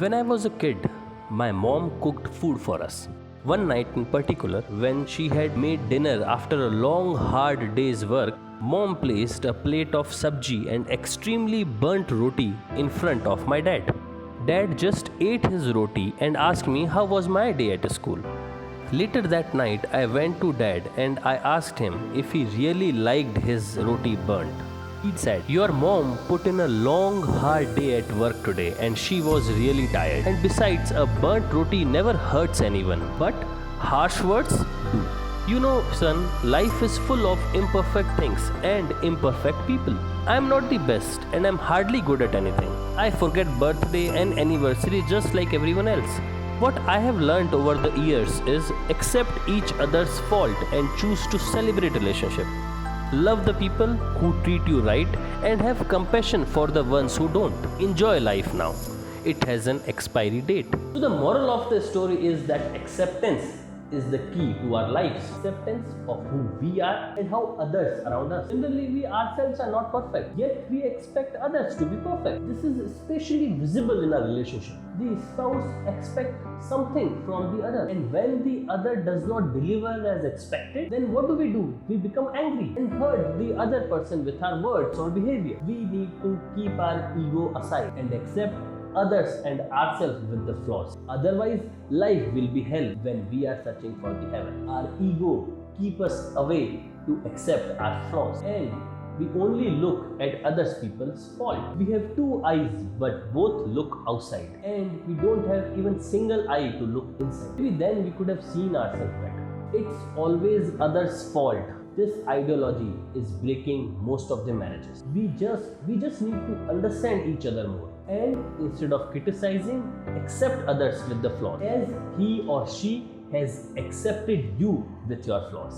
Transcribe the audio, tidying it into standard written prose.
When I was a kid, my mom cooked food for us. One night in particular, when she had made dinner after a long, hard day's work, mom placed a plate of sabji and extremely burnt roti in front of my dad. Dad just ate his roti and asked me how was my day at school. Later that night, I went to dad and I asked him if he really liked his roti burnt. He said, "Your mom put in a long, hard day at work today and she was really tired. And besides, a burnt roti never hurts anyone, but harsh words do. You know, son, life is full of imperfect things and imperfect people. I am not the best and I am hardly good at anything. I forget birthday and anniversary just like everyone else. What I have learned over the years is accept each other's fault and choose to celebrate relationship. Love the people who treat you right and have compassion for the ones who don't. Enjoy life now. It has an expiry date." So the moral of the story is that acceptance is the key to our lives. Acceptance of who we are and how others around us. Generally, we ourselves are not perfect, yet we expect others to be perfect. This is especially visible in our relationship. The spouse expects something from the other, and when the other does not deliver as expected, then what do? We become angry and hurt the other person with our words or behavior. We need to keep our ego aside and accept others and ourselves with the flaws. Otherwise, life will be hell when we are searching for the heaven. Our ego keeps us away to accept our flaws, and we only look at other people's fault. We have two eyes, but both look outside, and we don't have even single eye to look inside. Maybe then we could have seen ourselves better. It's always others' fault. This ideology is breaking most of the marriages. We just need to understand each other more. And instead of criticizing, accept others with the flaws, as he or she has accepted you with your flaws.